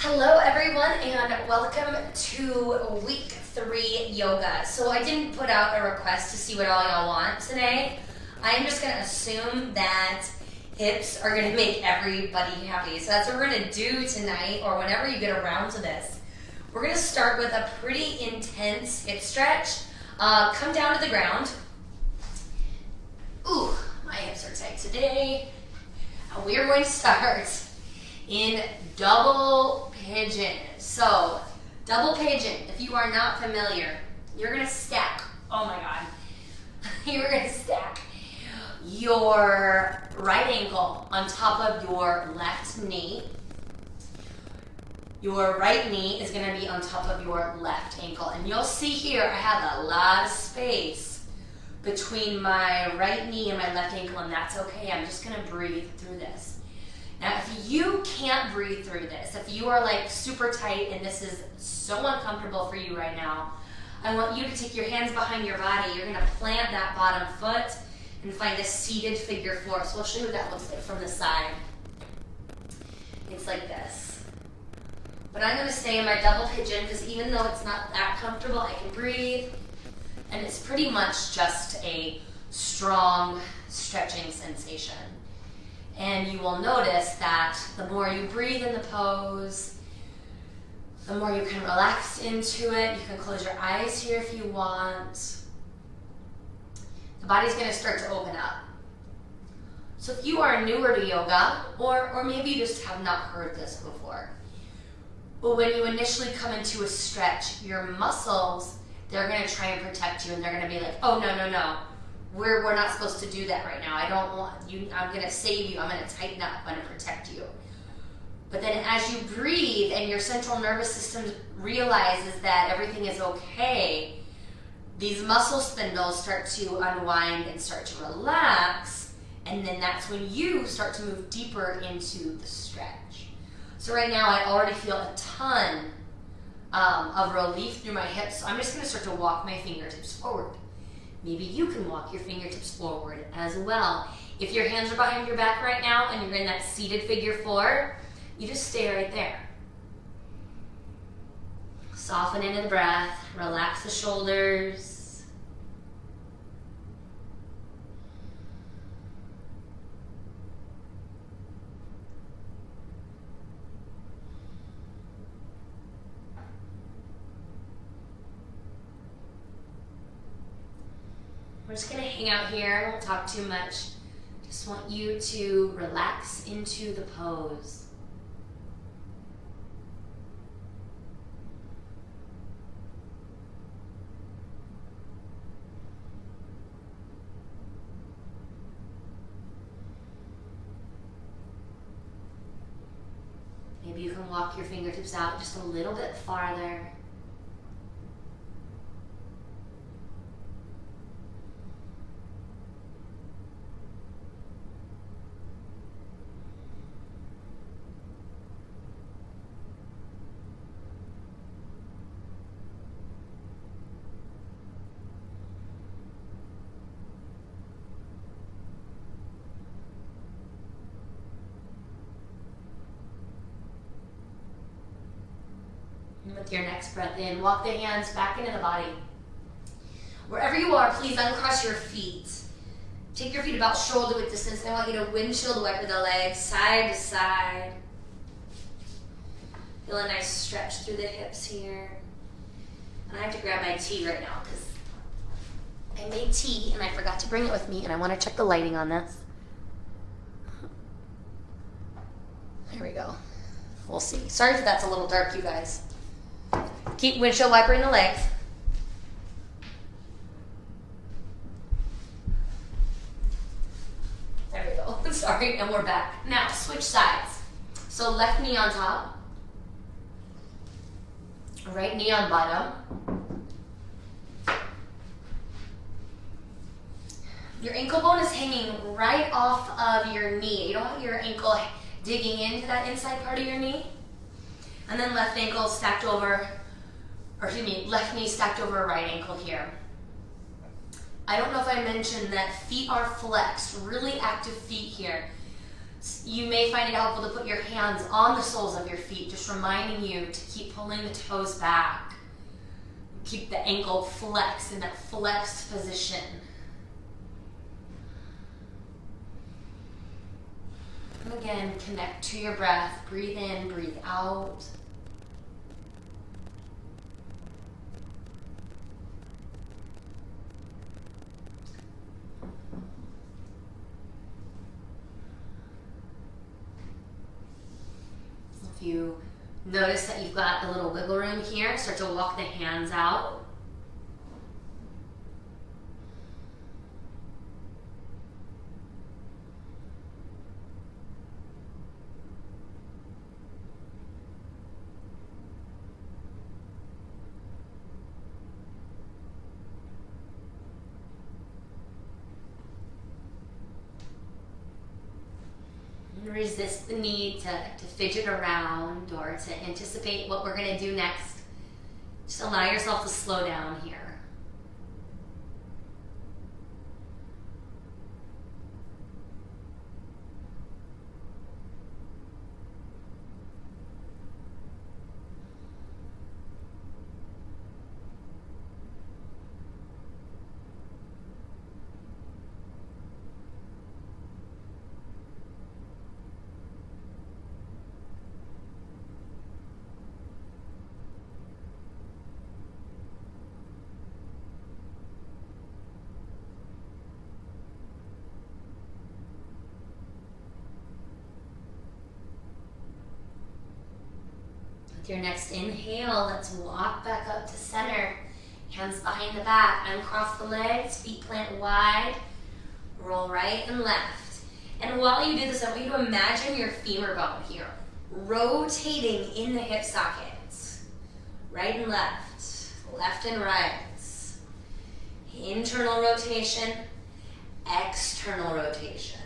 Hello everyone and welcome to week 3 yoga. So I didn't put out a request to see what all y'all want today. I'm just going to assume that hips are going to make everybody happy. So that's what we're going to do tonight or whenever you get around to this. We're going to start with a pretty intense hip stretch. Come down to the ground. Ooh, my hips are tight today. We are going to start in double pigeon. So, double pigeon, if you are not familiar, you're going to stack, oh my God, you're going to stack your right ankle on top of your left knee. Your right knee is going to be on top of your left ankle. And you'll see here, I have a lot of space between my right knee and my left ankle, and that's okay. I'm just going to breathe through this. Now, if you can't breathe through this, if you are like super tight and this is so uncomfortable for you right now, I want you to take your hands behind your body. You're going to plant that bottom foot and find a seated figure 4. So we'll show you what that looks like from the side. It's like this. But I'm going to stay in my double pigeon because even though it's not that comfortable, I can breathe. And it's pretty much just a strong stretching sensation. And you will notice that the more you breathe in the pose, the more you can relax into it. You can close your eyes here if you want. The body's going to start to open up. So if you are newer to yoga, or maybe you just have not heard this before, but when you initially come into a stretch, your muscles, they're going to try and protect you, and they're going to be like, oh, no, no, no. We're not supposed to do that right now. I don't want you, I'm going to save you. I'm going to tighten up. I'm going to protect you. But then as you breathe and your central nervous system realizes that everything is okay, these muscle spindles start to unwind and start to relax. And then that's when you start to move deeper into the stretch. So right now I already feel a ton of relief through my hips. So I'm just going to start to walk my fingertips forward. Maybe you can walk your fingertips forward as well. If your hands are behind your back right now and you're in that seated figure 4, you just stay right there. Soften into the breath, relax the shoulders. We're just going to hang out here. I won't talk too much. Just want you to relax into the pose. Maybe you can walk your fingertips out just a little bit farther. And with your next breath in, walk the hands back into the body. Wherever you are, please uncross your feet. Take your feet about shoulder width distance. I want you to windshield wiper the legs side to side. Feel a nice stretch through the hips here. And I have to grab my tea right now because I made tea and I forgot to bring it with me, and I want to check the lighting on this. There we go. We'll see. Sorry if that's a little dark, you guys. Keep windshield wipering the legs. There we go. Sorry, and we're back. Now, switch sides. So left knee on top. Right knee on bottom. Your ankle bone is hanging right off of your knee. You don't want your ankle digging into that inside part of your knee. And then left ankle stacked over, or excuse me, left knee stacked over right ankle here. I don't know if I mentioned that feet are flexed, really active feet here. You may find it helpful to put your hands on the soles of your feet, just reminding you to keep pulling the toes back. Keep the ankle flexed in that flexed position. And again, connect to your breath. Breathe in, breathe out. If you notice that you've got a little wiggle room here, start to walk the hands out. Resist the need to fidget around or to anticipate what we're going to do next. Just allow yourself to slow down here. With your next inhale, let's walk back up to center. Hands behind the back, uncross the legs, feet plant wide, roll right and left. And while you do this, I want you to imagine your femur bone here, rotating in the hip sockets. Right and left and right. Internal rotation, external rotation.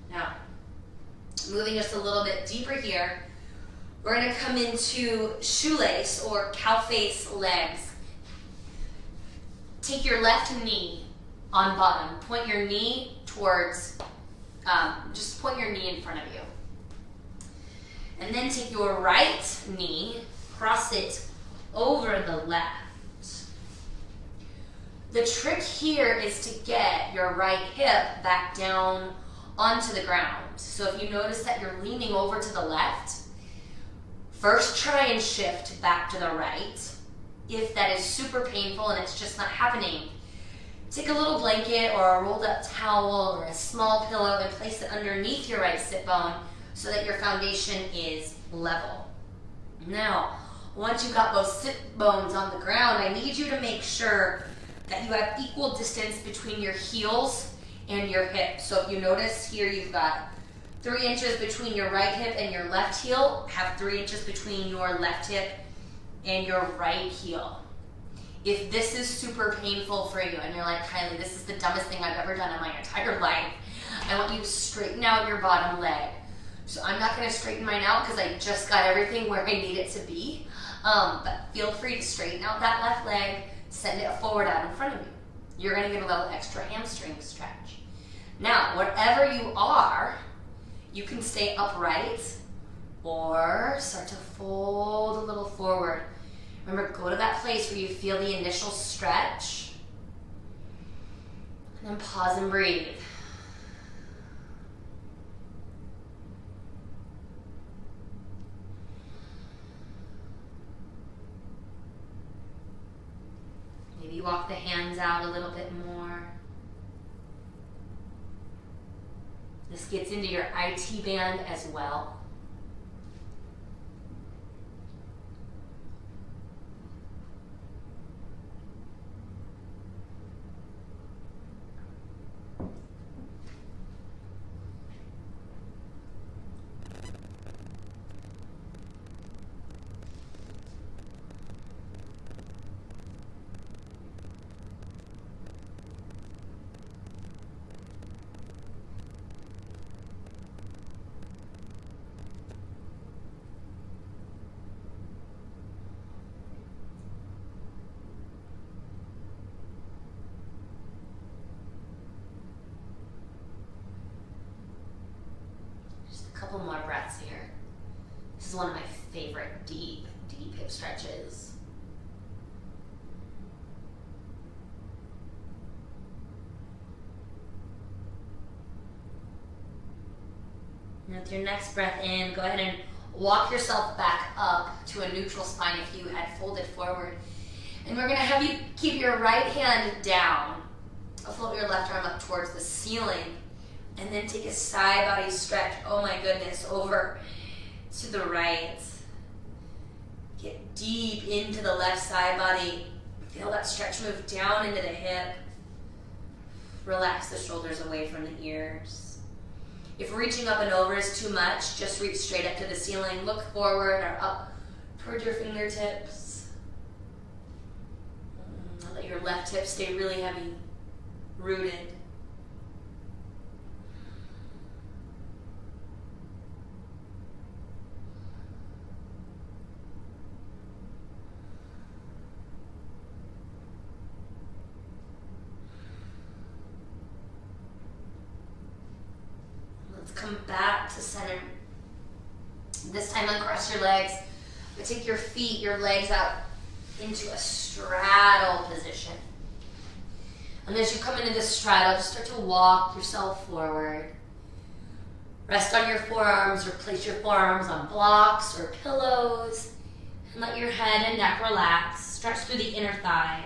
Now, moving just a little bit deeper here, we're going to come into shoelace or cow face legs. Take your left knee on bottom. Point your knee towards, just point your knee in front of you. And then take your right knee, cross it over the left. The trick here is to get your right hip back down onto the ground. So if you notice that you're leaning over to the left, first try and shift back to the right. If that is super painful and it's just not happening, take a little blanket or a rolled up towel or a small pillow and place it underneath your right sit bone so that your foundation is level. Now, once you've got both sit bones on the ground, I need you to make sure that you have equal distance between your heels and your hip. So if you notice here, you've got 3 inches between your right hip and your left heel. Have 3 inches between your left hip and your right heel. If this is super painful for you and you're like, Kylie, this is the dumbest thing I've ever done in my entire life, I want you to straighten out your bottom leg. So I'm not gonna straighten mine out because I just got everything where I need it to be. But feel free to straighten out that left leg, send it forward out in front of you. You're gonna get a little extra hamstring stretch. Now, whatever you are, you can stay upright or start to fold a little forward. Remember, go to that place where you feel the initial stretch. And then pause and breathe. Maybe walk the hands out a little bit more. This gets into your IT band as well. Couple more breaths here. This is one of my favorite deep, deep hip stretches. And with your next breath in, go ahead and walk yourself back up to a neutral spine if you had folded forward. And we're gonna have you keep your right hand down. Float your left arm up towards the ceiling. And then take a side body stretch, oh my goodness, over to the right. Get deep into the left side body. Feel that stretch move down into the hip. Relax the shoulders away from the ears. If reaching up and over is too much, just reach straight up to the ceiling. Look forward or up toward your fingertips. Let your left hip stay really heavy, rooted. Come back to center. This time uncross your legs, but take your feet, your legs out into a straddle position. And as you come into this straddle, just start to walk yourself forward. Rest on your forearms or place your forearms on blocks or pillows. And let your head and neck relax. Stretch through the inner thighs.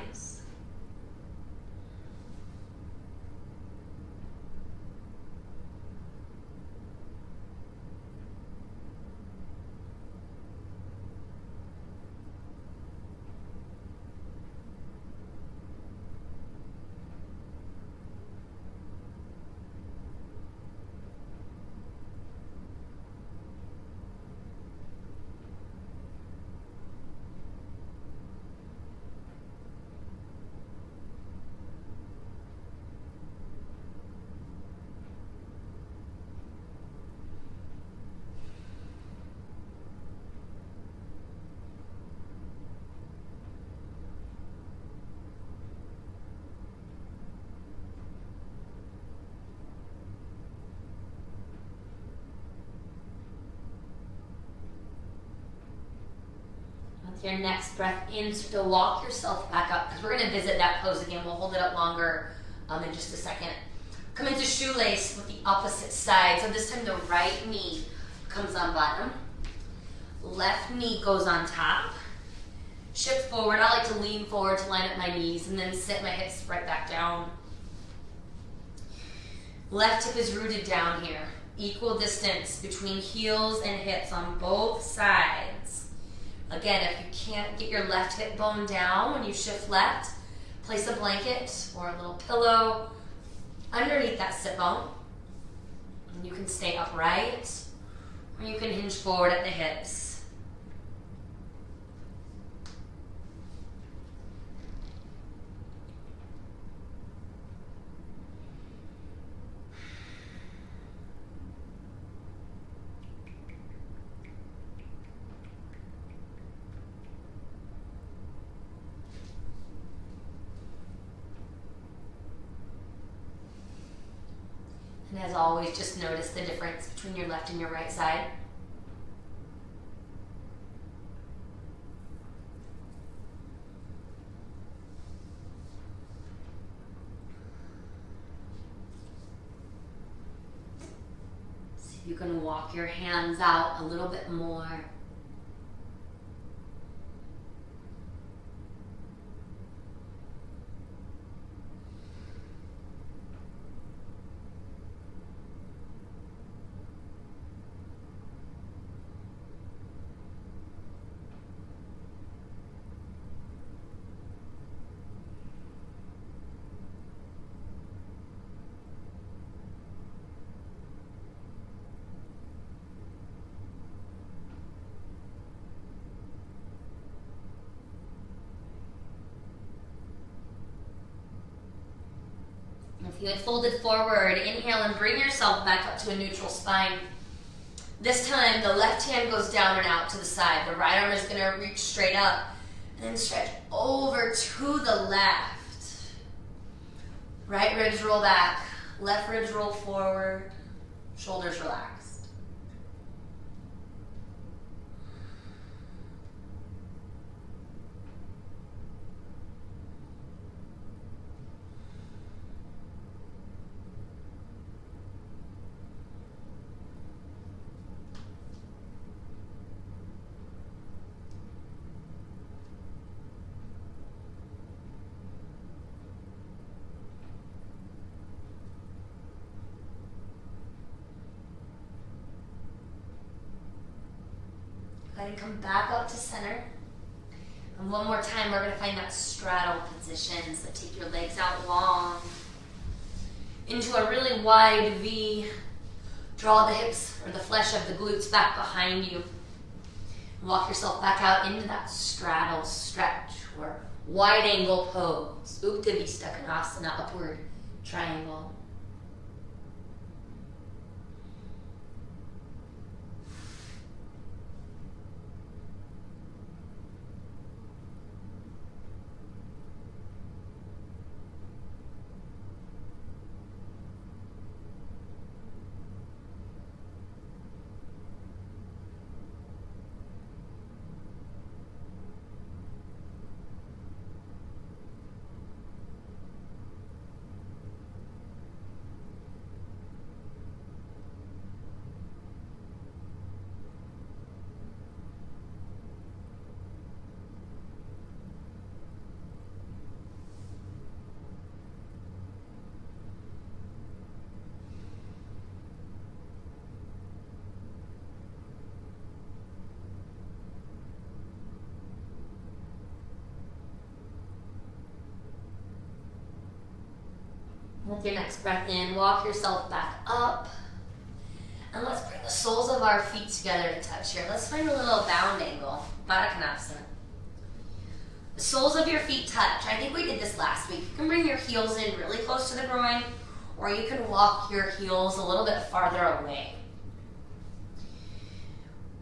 With your next breath in, start to walk yourself back up, because we're going to visit that pose again. We'll hold it up longer in just a second. Come into shoelace with the opposite side. So this time the right knee comes on bottom. Left knee goes on top. Shift forward. I like to lean forward to line up my knees and then sit my hips right back down. Left hip is rooted down here. Equal distance between heels and hips on both sides. Again, if you can't get your left hip bone down when you shift left, place a blanket or a little pillow underneath that sit bone. And you can stay upright, or you can hinge forward at the hips. And as always, just notice the difference between your left and your right side. See if you can walk your hands out a little bit more. If you had folded forward, inhale and bring yourself back up to a neutral spine. This time, the left hand goes down and out to the side. The right arm is going to reach straight up and then stretch over to the left. Right ribs roll back, left ribs roll forward, shoulders relaxed. ahead and come back up to center. And one more time, we're gonna find that straddle position. So take your legs out long into a really wide V. Draw the hips or the flesh of the glutes back behind you. Walk yourself back out into that straddle stretch or wide angle pose. Utthita Konasana, upward triangle. With your next breath in, walk yourself back up. And let's bring the soles of our feet together to touch here. Let's find a little bound angle, Baddha Konasana. The soles of your feet touch. I think we did this last week. You can bring your heels in really close to the groin, or you can walk your heels a little bit farther away.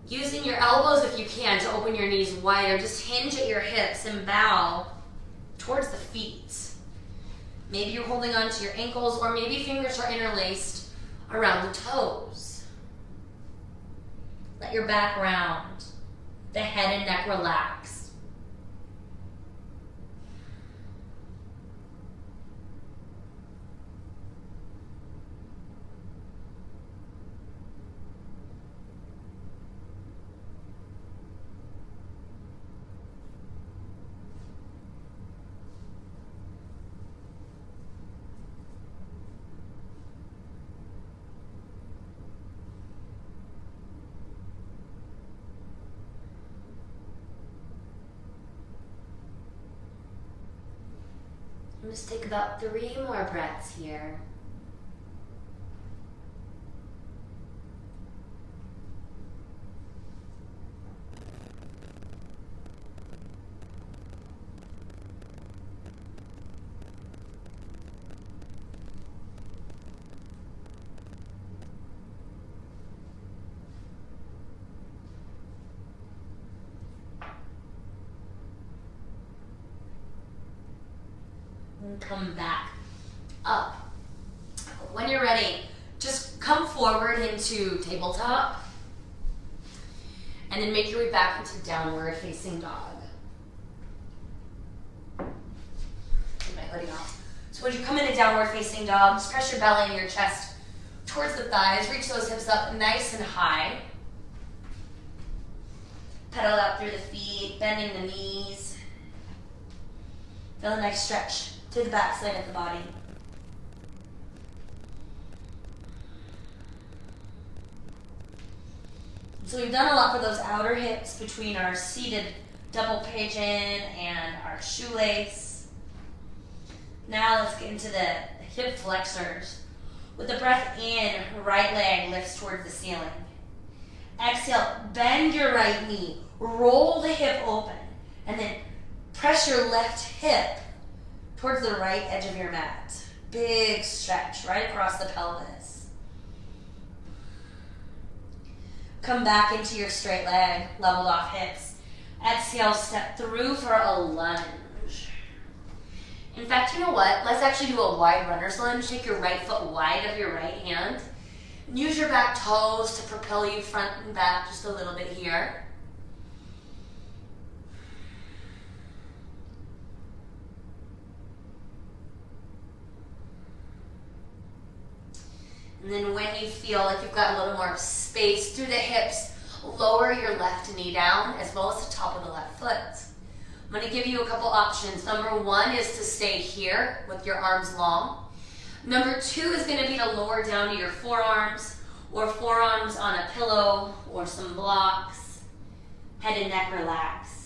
Using your elbows, if you can, to open your knees wider. Just hinge at your hips and bow towards the feet. Maybe you're holding on to your ankles, or maybe fingers are interlaced around the toes. Let your back round, the head and neck relax. Just take about 3 more breaths here. And come back up. When you're ready, just come forward into tabletop and then make your way back into downward facing dog. Get my hoodie off. So when you come into downward facing dog, just press your belly and your chest towards the thighs. Reach those hips up nice and high. Pedal out through the feet, bending the knees. Feel a nice stretch to the backside of the body. So we've done a lot for those outer hips between our seated double pigeon and our shoelace. Now let's get into the hip flexors. With the breath in, right leg lifts towards the ceiling. Exhale, bend your right knee, roll the hip open, and then press your left hip towards the right edge of your mat. Big stretch right across the pelvis. Come back into your straight leg, leveled off hips. Exhale, step through for a lunge. In fact, you know what? Let's actually do a wide runner's lunge. Take your right foot wide of your right hand. And use your back toes to propel you front and back just a little bit here. And then when you feel like you've got a little more space through the hips, lower your left knee down as well as the top of the left foot. I'm going to give you a couple options. Number 1 is to stay here with your arms long. Number 2 is going to be to lower down to your forearms or forearms on a pillow or some blocks. Head and neck relaxed.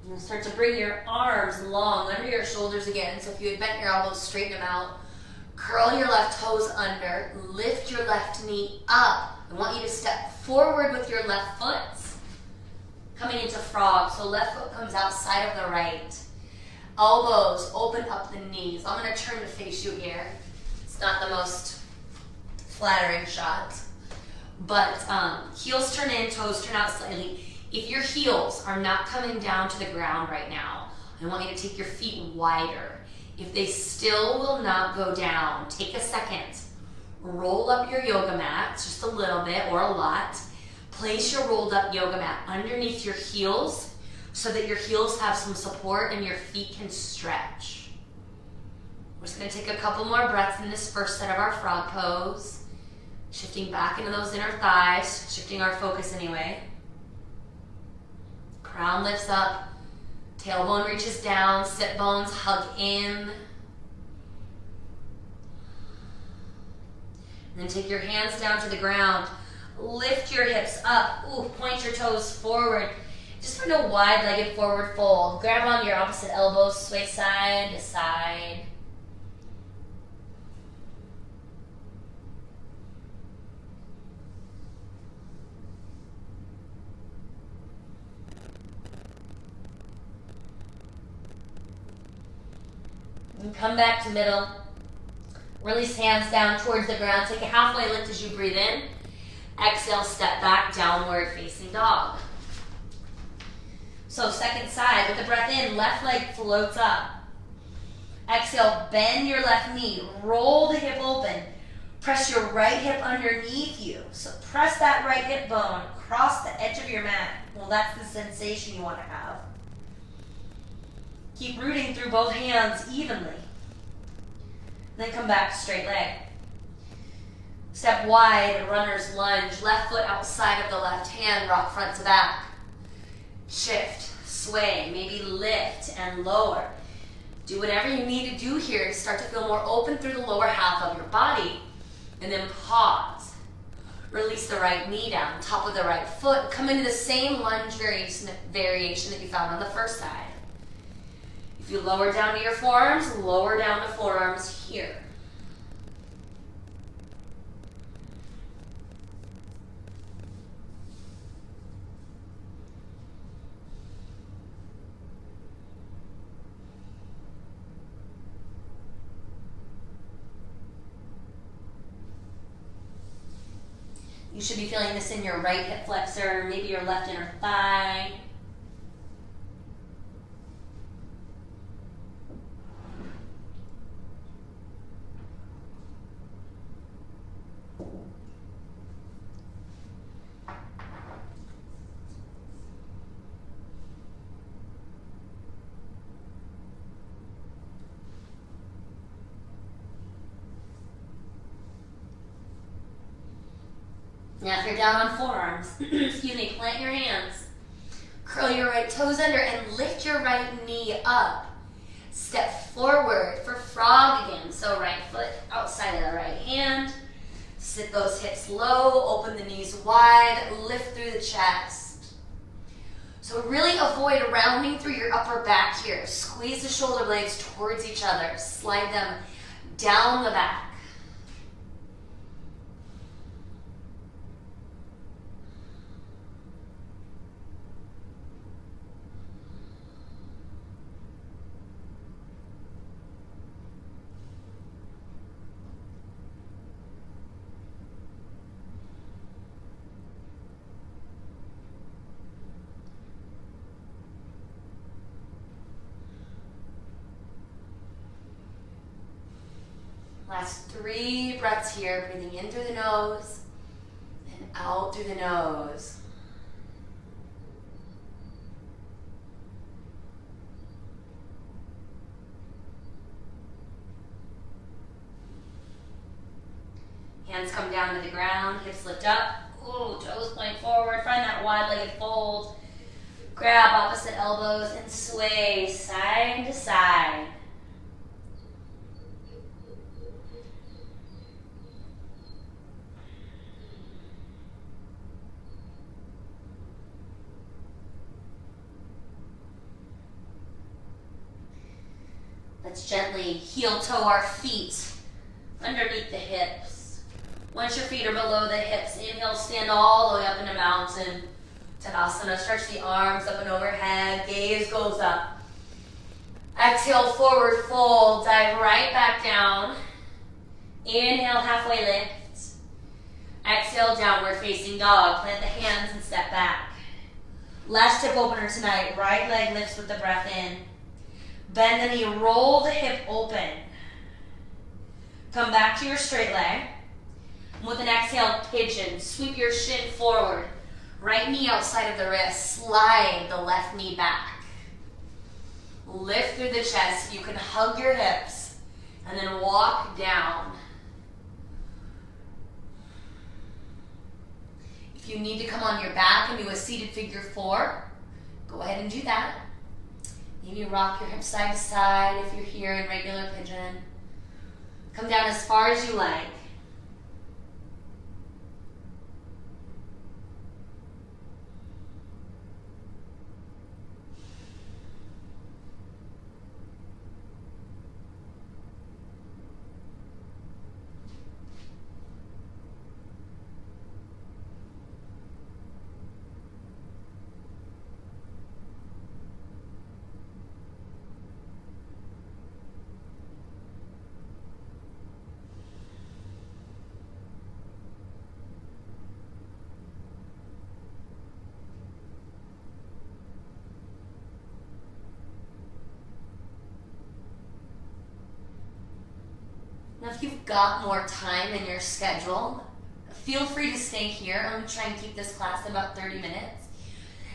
And start to bring your arms long under your shoulders again. So if you had bent your elbows, straighten them out. Curl your left toes under. Lift your left knee up. I want you to step forward with your left foot. Coming into frog. So left foot comes outside of the right. Elbows open up the knees. I'm going to turn to face you here. It's not the most flattering shot. But heels turn in, toes turn out slightly. If your heels are not coming down to the ground right now, I want you to take your feet wider. If they still will not go down, take a second. Roll up your yoga mat, just a little bit or a lot. Place your rolled up yoga mat underneath your heels so that your heels have some support and your feet can stretch. We're just going to take a couple more breaths in this first set of our frog pose. Shifting back into those inner thighs, shifting our focus anyway. Crown lifts up, tailbone reaches down, sit bones hug in. And then take your hands down to the ground. Lift your hips up. Ooh, point your toes forward. Just find a wide-legged forward fold. Grab onto your opposite elbows, sway side to side. And come back to middle. Release hands down towards the ground. Take a halfway lift as you breathe in. Exhale, step back, downward facing dog. So second side, with the breath in, left leg floats up. Exhale, bend your left knee. Roll the hip open. Press your right hip underneath you. So press that right hip bone across the edge of your mat. Well, that's the sensation you want to have. Keep rooting through both hands evenly. Then come back to straight leg. Step wide, runner's lunge. Left foot outside of the left hand, rock front to back. Shift, sway, maybe lift and lower. Do whatever you need to do here to start to feel more open through the lower half of your body. And then pause. Release the right knee down, top of the right foot. Come into the same lunge variation that you found on the first side. If you lower down to your forearms, lower down the forearms here. You should be feeling this in your right hip flexor, maybe your left inner thigh. Now if you're down on forearms, excuse me, plant your hands. Curl your right toes under and lift your right knee up. Step forward for frog again. So right foot outside of the right hand. Sit those hips low, open the knees wide, lift through the chest. So really avoid rounding through your upper back here. Squeeze the shoulder blades towards each other. Slide them down the back. Last 3 breaths here, breathing in through the nose and out through the nose. Hands come down to the ground, hips lift up. Ooh, toes point forward, find that wide-legged fold. Grab opposite elbows and sway side to side. Let's gently heel toe our feet underneath the hips. Once your feet are below the hips, inhale, stand all the way up into mountain Tadasana. Stretch the arms up and overhead, gaze goes up. Exhale, forward fold, dive right back down. Inhale, halfway lift. Exhale, downward facing dog. Plant the hands and step back. Last hip opener tonight, right leg lifts with the breath in. Bend the knee, roll the hip open. Come back to your straight leg. With an exhale, pigeon. Sweep your shin forward. Right knee outside of the wrist. Slide the left knee back. Lift through the chest. You can hug your hips and then walk down. If you need to come on your back and do a seated figure 4, go ahead and do that. Maybe rock your hips side to side if you're here in regular pigeon. Come down as far as you like. Now, if you've got more time in your schedule, feel free to stay here. I'm going to try and keep this class about 30 minutes.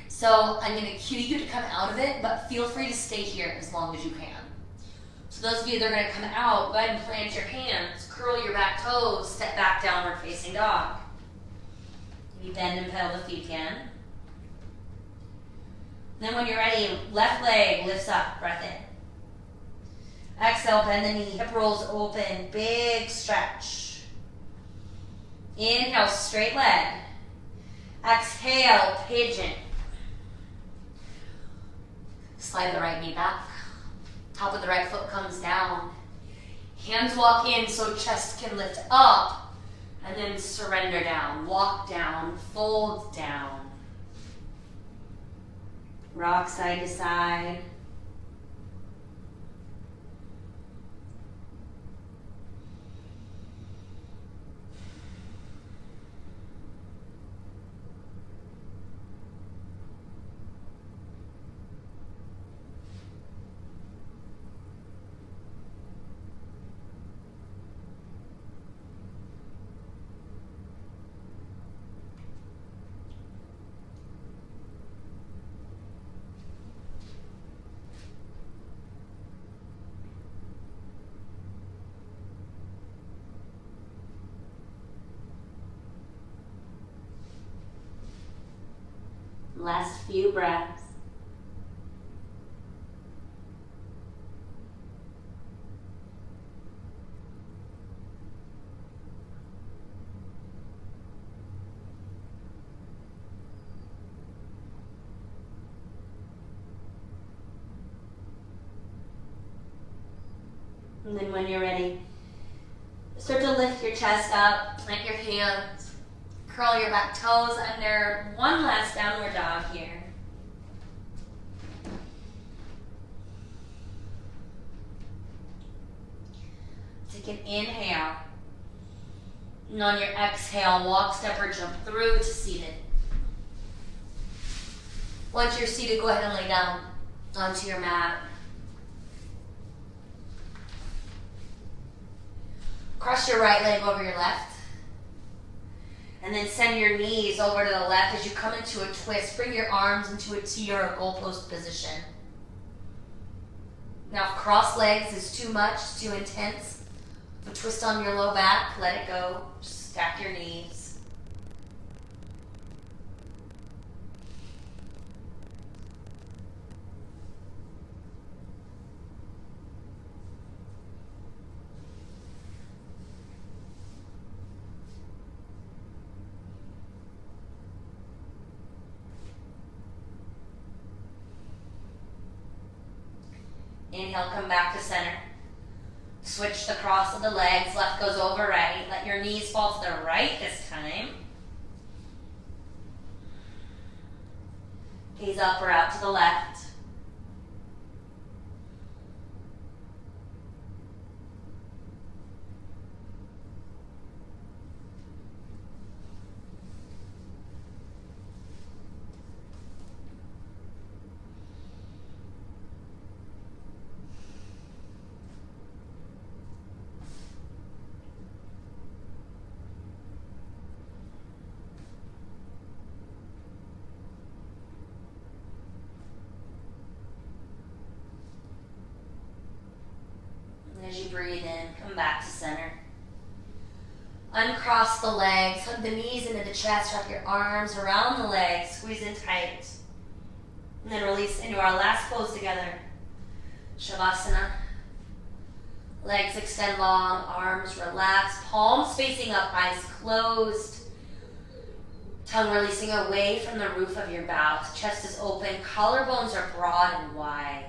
So I'm going to cue you to come out of it, but feel free to stay here as long as you can. So those of you that are going to come out, go ahead and plant your hands, curl your back toes, step back, downward facing dog. Maybe bend and pedal the feet again. Then when you're ready, left leg lifts up, breath in. Exhale, bend the knee, hip rolls open, big stretch. Inhale, straight leg. Exhale, pigeon. Slide the right knee back. Top of the right foot comes down. Hands walk in so chest can lift up, and then surrender down. Walk down, fold down. Rock side to side. Last few breaths. And then when you're ready, start to lift your chest up, plant your hands, curl your back toes under. One last downward dog here. Take an inhale. And on your exhale, walk, step, or jump through to seated. Once you're seated, go ahead and lay down onto your mat. Cross your right leg over your left. And then send your knees over to the left as you come into a twist. Bring your arms into a T or a goalpost position. Now, if cross legs is too much, too intense, a twist on your low back, let it go. Just stack your knees. Inhale, come back to center. Switch the cross of the legs. Left goes over right. Let your knees fall to the right this time. Gaze up or out to the left. As you breathe in, come back to center. Uncross the legs, hug the knees into the chest, wrap your arms around the legs, squeeze in tight. And then release into our last pose together. Shavasana. Legs extend long, arms relaxed, palms facing up, eyes closed. Tongue releasing away from the roof of your mouth. Chest is open, collarbones are broad and wide.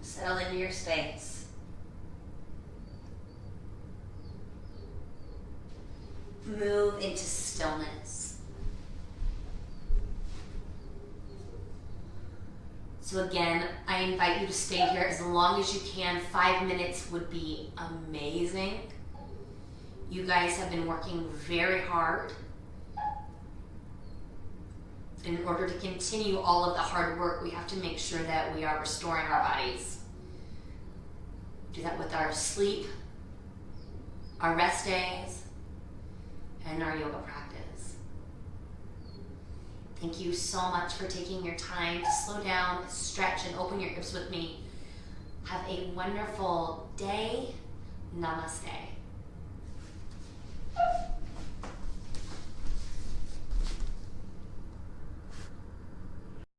Settle into your space. Move into stillness. So again, I invite you to stay here as long as you can. 5 minutes would be amazing. You guys have been working very hard. In order to continue all of the hard work, we have to make sure that we are restoring our bodies. Do that with our sleep, our rest days, and our yoga practice. Thank you so much for taking your time to slow down, stretch, and open your hips with me. Have a wonderful day. Namaste.